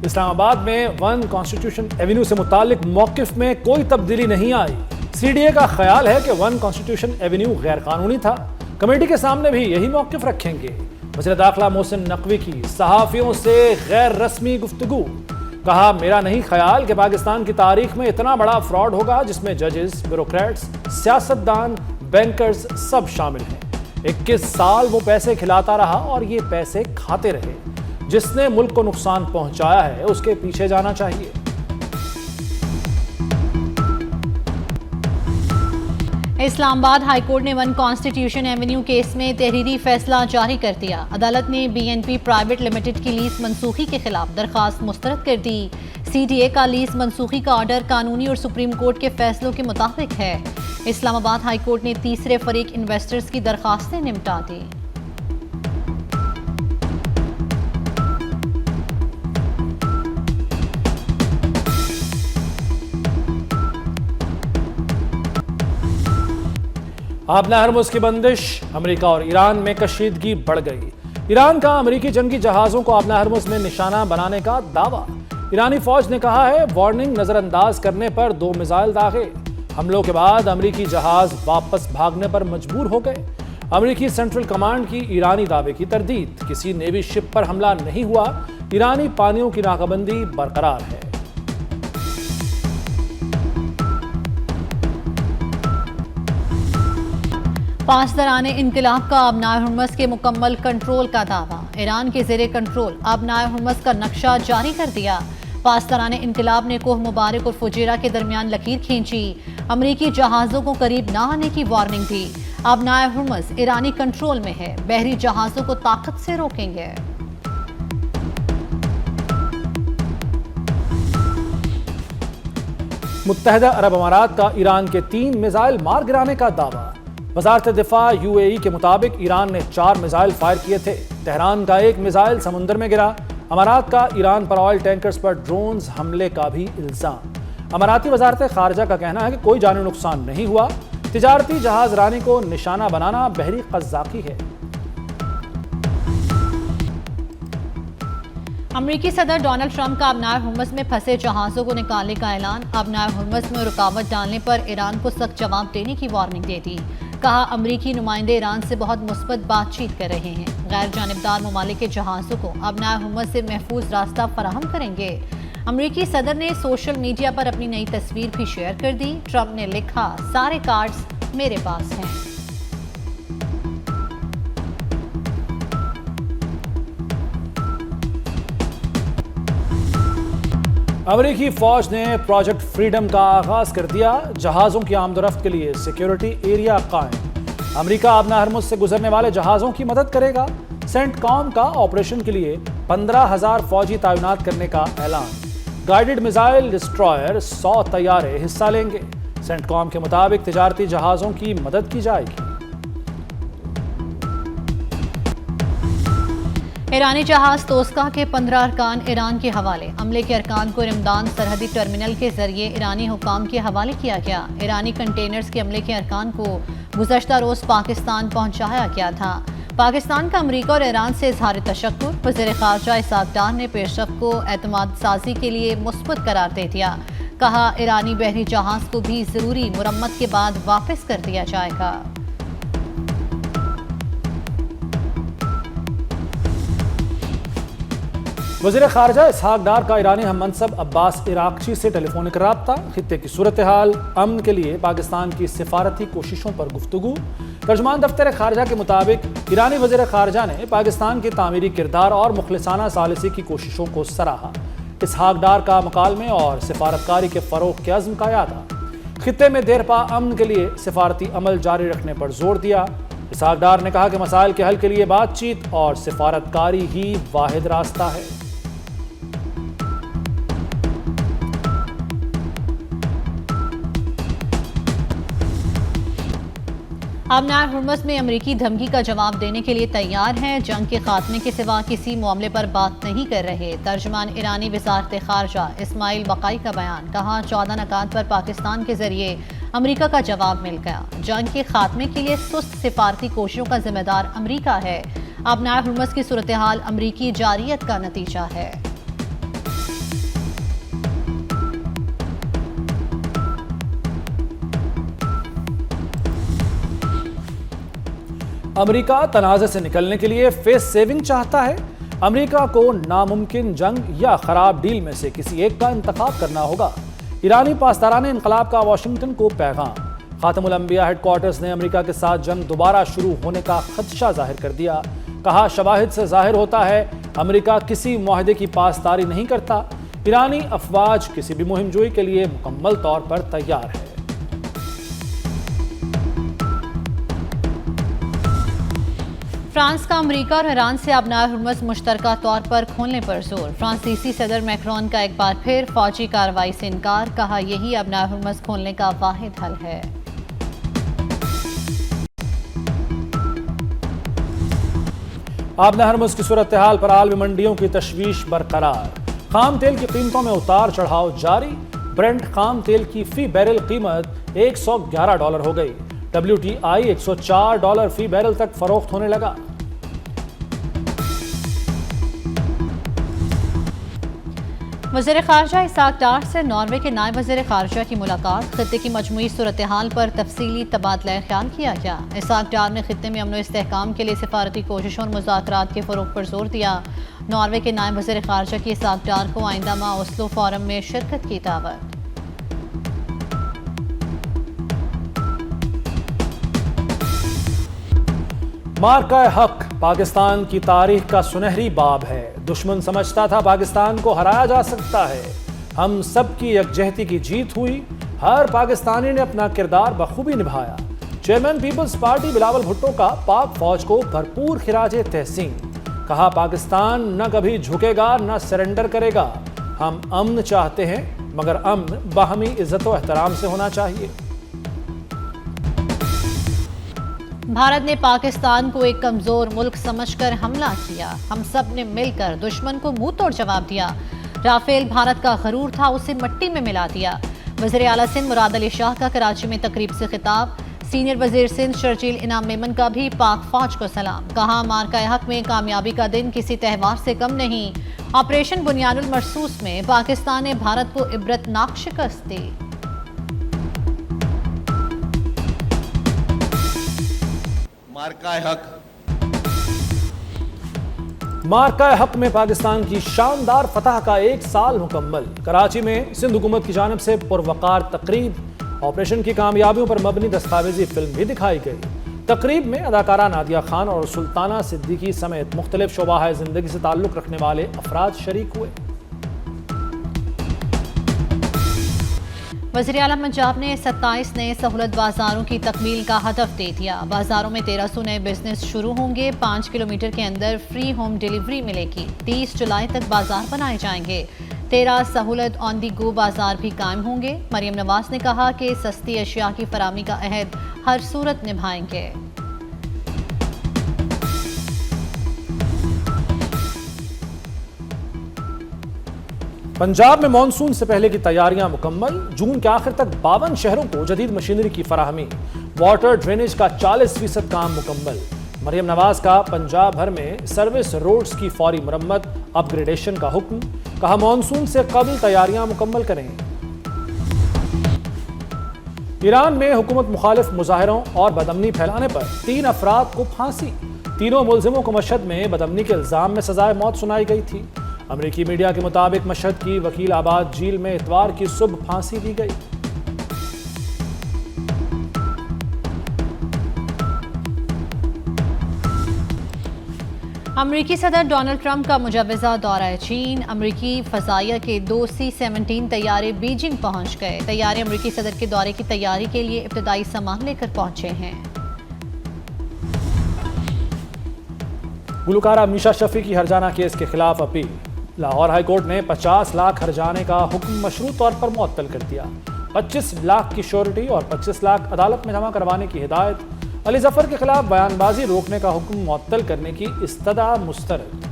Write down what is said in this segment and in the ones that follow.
اسلام آباد میں one constitution avenue سے متعلق موقف میں کوئی تبدیلی نہیں آئی۔ سی ڈی اے کا خیال ہے کہ ون کانسٹیٹیوشن ایونیو غیر قانونی تھا۔ کمیٹی کے سامنے بھی یہی موقف رکھیں گے۔ وزیر داخلہ محسن نقوی کی صحافیوں سے غیر رسمی گفتگو، کہا میرا نہیں خیال کہ پاکستان کی تاریخ میں اتنا بڑا فراڈ ہوگا جس میں ججز، بیوروکریٹس، سیاستدان، بینکرز سب شامل ہیں۔ 21 سال وہ پیسے کھلاتا رہا اور یہ پیسے کھاتے رہے۔ جس نے ملک کو نقصان پہنچایا ہے اس کے پیچھے جانا چاہیے۔ اسلام آباد ہائی کورٹ نے ون کانسٹیٹیوشن ایونیو کیس میں تحریری فیصلہ جاری کر دیا۔ عدالت نے B N P private limited کی لیز منسوخی کے خلاف درخواست مسترد کر دی۔ سی ڈی اے کا لیز منسوخی کا آرڈر قانونی اور سپریم کورٹ کے فیصلوں کے مطابق ہے۔ اسلام آباد ہائی کورٹ نے تیسرے فریق انویسٹرز کی درخواستیں نمٹا دی۔ آبنہ ہرمز کی بندش، امریکہ اور ایران میں کشیدگی بڑھ گئی۔ ایران کا امریکی جنگی جہازوں کو آبنہ ہرمز میں نشانہ بنانے کا دعویٰ۔ ایرانی فوج نے کہا ہے وارننگ نظر انداز کرنے پر 2 میزائل داغے۔ حملوں کے بعد امریکی جہاز واپس بھاگنے پر مجبور ہو گئے۔ امریکی سینٹرل کمانڈ کی ایرانی دعوے کی تردید، کسی نیوی شپ پر حملہ نہیں ہوا، ایرانی پانیوں کی ناکہ بندی برقرار ہے۔ پاسداران انقلاب کا آبنہ ہرمز کے مکمل کنٹرول کا دعویٰ۔ ایران کے زیر کنٹرول آبنہ ہرمز کا نقشہ جاری کر دیا۔ پاسداران انقلاب نے کوہ مبارک اور فجیرہ کے درمیان لکیر کھینچی۔ امریکی جہازوں کو قریب نہ آنے کی وارننگ دی۔ آبنہ ہرمز ایرانی کنٹرول میں ہے، بحری جہازوں کو طاقت سے روکیں گے۔ متحدہ عرب امارات کا ایران کے 3 میزائل مار گرانے کا دعویٰ۔ وزارت دفاع یو اے ای کے مطابق ایران نے 4 میزائل فائر کیے تھے۔ تہران کا 1 میزائل سمندر میں گرا۔ امارات کا ایران پر آئل ٹینکرز پر ڈرونز حملے کا بھی الزام۔ اماراتی وزارت خارجہ کا کہنا ہے کہ کوئی جانی نقصان نہیں ہوا۔ تجارتی جہاز رانی کو نشانہ بنانا بحری قزاقی ہے۔ امریکی صدر ڈونلڈ ٹرمپ کا آبنہ ہرمز میں پھنسے جہازوں کو نکالنے کا اعلان۔ آبنہ ہرمز میں رکاوٹ ڈالنے پر ایران کو سخت جواب دینے کی وارننگ دے دی۔ کہا امریکی نمائندے ایران سے بہت مثبت بات چیت کر رہے ہیں، غیر جانبدار ممالک کے جہازوں کو آبنہ ہرمز سے محفوظ راستہ فراہم کریں گے۔ امریکی صدر نے سوشل میڈیا پر اپنی نئی تصویر بھی شیئر کر دی۔ ٹرمپ نے لکھا سارے کارڈز میرے پاس ہیں۔ امریکی فوج نے پروجیکٹ فریڈم کا آغاز کر دیا۔ جہازوں کی آمد و رفت کے لیے سیکیورٹی ایریا قائم۔ امریکہ آبنہ ہرمز سے گزرنے والے جہازوں کی مدد کرے گا۔ سینٹ کام کا آپریشن کے لیے 15,000 فوجی تعینات کرنے کا اعلان۔ گائیڈڈ میزائل ڈسٹرائر 100 طیارے حصہ لیں گے۔ سینٹ کام کے مطابق تجارتی جہازوں کی مدد کی جائے گی۔ ایرانی جہاز توسکا کے 15 ارکان ایران کے حوالے۔ عملے کے ارکان کو رمدان سرحدی ٹرمینل کے ذریعے ایرانی حکام کے حوالے کیا گیا۔ ایرانی کنٹینرز کے عملے کے ارکان کو گزشتہ روز پاکستان پہنچایا گیا تھا۔ پاکستان کا امریکہ اور ایران سے اظہار تشکر۔ وزیر خارجہ اسحاق ڈار نے پیش رفت کو اعتماد سازی کے لیے مثبت قرار دے دیا۔ کہا ایرانی بحری جہاز کو بھی ضروری مرمت کے بعد واپس کر دیا جائے گا۔ وزیر خارجہ اسحاق ڈار کا ایرانی ہم منصب عباس عراقچی سے ٹیلی فونک رابطہ۔ خطے کی صورتحال، امن کے لیے پاکستان کی سفارتی کوششوں پر گفتگو۔ ترجمان دفتر خارجہ کے مطابق ایرانی وزیر خارجہ نے پاکستان کے تعمیری کردار اور مخلصانہ ثالثی کی کوششوں کو سراہا۔ اسحاق ڈار کا مکالمے اور سفارتکاری کے فروغ کے عزم کا اعادہ۔ خطے میں دیرپا امن کے لیے سفارتی عمل جاری رکھنے پر زور دیا۔ اسحاق ڈار نے کہا کہ مسائل کے حل کے لیے بات چیت اور سفارتکاری ہی واحد راستہ ہے۔ آبنہ ہرمز میں امریکی دھمکی کا جواب دینے کے لیے تیار ہیں، جنگ کے خاتمے کے سوا کسی معاملے پر بات نہیں کر رہے۔ ترجمان ایرانی وزارت خارجہ اسماعیل بقائی کا بیان، کہا 14 نکات پر پاکستان کے ذریعے امریکہ کا جواب مل گیا۔ جنگ کے خاتمے کے لیے سست سفارتی کوششوں کا ذمہ دار امریکہ ہے۔ آبنہ ہرمز کی صورتحال امریکی جارحیت کا نتیجہ ہے۔ امریکہ تنازع سے نکلنے کے لیے فیس سیونگ چاہتا ہے۔ امریکہ کو ناممکن جنگ یا خراب ڈیل میں سے کسی ایک کا انتخاب کرنا ہوگا۔ ایرانی پاسداران انقلاب کا واشنگٹن کو پیغام۔ خاتم الانبیاء ہیڈ کوارٹرز نے امریکہ کے ساتھ جنگ دوبارہ شروع ہونے کا خدشہ ظاہر کر دیا۔ کہا شواہد سے ظاہر ہوتا ہے امریکہ کسی معاہدے کی پاسداری نہیں کرتا۔ ایرانی افواج کسی بھی مہم جوئی کے لیے مکمل طور پر تیار ہے۔ فرانس کا امریکہ اور ایران سے آبنائے ہرمز مشترکہ طور پر کھولنے پر زور۔ فرانسیسی صدر میکرون کا ایک بار پھر فوجی کارروائی سے انکار۔ کہا یہی آبنائے ہرمز کھولنے کا واحد حل ہے۔ آبنائے ہرمز کی صورتحال پر عالمی منڈیوں کی تشویش برقرار۔ خام تیل کی قیمتوں میں اتار چڑھاؤ جاری۔ برنٹ خام تیل کی فی بیرل قیمت $111 ہو گئی۔ WTI $104 فی بیرل تک فروخت ہونے لگا۔ وزیر خارجہ اسحاق ڈار سے ناروے کے نائب وزیر خارجہ کی ملاقات۔ خطے کی مجموعی صورتحال پر تفصیلی تبادلہ خیال کیا گیا۔ اسحاق ڈار نے خطے میں امن و استحکام کے لیے سفارتی کوششوں اور مذاکرات کے فروغ پر زور دیا۔ ناروے کے نائب وزیر خارجہ کی اسحاق ڈار کو آئندہ ماہ اوسلو فورم میں شرکت کی دعوت۔ مارکہ حق پاکستان کی تاریخ کا سنہری باب ہے۔ دشمن سمجھتا تھا پاکستان کو ہرایا جا سکتا ہے۔ ہم سب کی یکجہتی کی جیت ہوئی۔ ہر پاکستانی نے اپنا کردار بخوبی نبھایا۔ چیئرمین پیپلز پارٹی بلاول بھٹو کا پاک فوج کو بھرپور خراج تحسین۔ کہا پاکستان نہ کبھی جھکے گا نہ سرنڈر کرے گا۔ ہم امن چاہتے ہیں مگر امن باہمی عزت و احترام سے ہونا چاہیے۔ بھارت نے پاکستان کو ایک کمزور ملک سمجھ کر حملہ کیا۔ ہم سب نے مل کر دشمن کو منہ توڑ جواب دیا۔ رافیل بھارت کا غرور تھا، اسے مٹی میں ملا دیا۔ وزیر اعلیٰ سندھ مراد علی شاہ کا کراچی میں تقریب سے خطاب۔ سینئر وزیر سندھ شرجیل انعام میمن کا بھی پاک فوج کو سلام۔ کہا مارکہ حق میں کامیابی کا دن کسی تہوار سے کم نہیں۔ آپریشن بنیاد المرصوص میں پاکستان نے بھارت کو عبرتناک شکست دی۔ مارکہ حق میں پاکستان کی شاندار فتح کا 1 سال مکمل۔ کراچی میں سندھ حکومت کی جانب سے پروقار تقریب۔ آپریشن کی کامیابیوں پر مبنی دستاویزی فلم بھی دکھائی گئی۔ تقریب میں اداکارہ نادیہ خان اور سلطانہ صدیقی سمیت مختلف شعبہ زندگی سے تعلق رکھنے والے افراد شریک ہوئے۔ وزیر اعلیٰ پنجاب نے 27 نئے سہولت بازاروں کی تکمیل کا ہدف دے دیا۔ بازاروں میں 1300 نئے بزنس شروع ہوں گے۔ 5 کلومیٹر کے اندر فری ہوم ڈیلیوری ملے گی۔ 30 جولائی تک بازار بنائے جائیں گے۔ 13 سہولت آن دی گو بازار بھی قائم ہوں گے۔ مریم نواز نے کہا کہ سستی اشیاء کی فراہمی کا عہد ہر صورت نبھائیں گے۔ پنجاب میں مانسون سے پہلے کی تیاریاں مکمل۔ جون کے آخر تک 52 شہروں کو جدید مشینری کی فراہمی۔ واٹر ڈرینیج کا 40% کام مکمل۔ مریم نواز کا پنجاب بھر میں سروس روڈز کی فوری مرمت اپ گریڈیشن کا حکم۔ کہا مانسون سے قبل تیاریاں مکمل کریں۔ ایران میں حکومت مخالف مظاہروں اور بدامنی پھیلانے پر 3 افراد کو پھانسی۔ تینوں ملزموں کو مشہد میں بدامنی کے الزام میں سزائے موت سنائی گئی تھی۔ امریکی میڈیا کے مطابق مشہد کی وکیل آباد جیل میں اتوار کی صبح پھانسی دی گئی۔ امریکی صدر ڈونلڈ ٹرمپ کا مجوزہ دورہ چین۔ امریکی فضائیہ کے 2 C-17 طیارے بیجنگ پہنچ گئے۔ طیارے امریکی صدر کے دورے کی تیاری کے لیے ابتدائی سامان لے کر پہنچے ہیں۔ گلوکارہ میشا شفیع کی ہرجانہ کیس کے خلاف اپیل۔ لاہور ہائی کورٹ نے 50 لاکھ ہرجانے کا حکم مشروط طور پر معطل کر دیا۔ 25 لاکھ کی شیورٹی اور 25 لاکھ عدالت میں جمع کروانے کی ہدایت۔ علی ظفر کے خلاف بیان بازی روکنے کا حکم معطل کرنے کی استدعا مسترد۔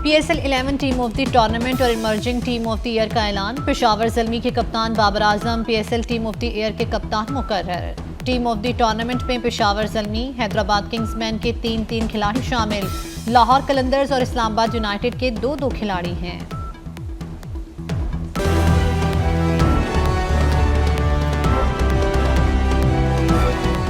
PSL 11 team of the tournament اور emerging team of the year کا اعلان۔ پشاور زلمی کے کپتان Babar Azam PSL team of the year کے کپتان مقرر۔ ٹیم آف دی ٹورنامنٹ میں پشاور زلمی، حیدرآباد کنگز مین کے 3 کھلاڑی شامل۔ لاہور قلندرز اور اسلام آباد یونائیٹڈ کے 2 کھلاڑی ہیں۔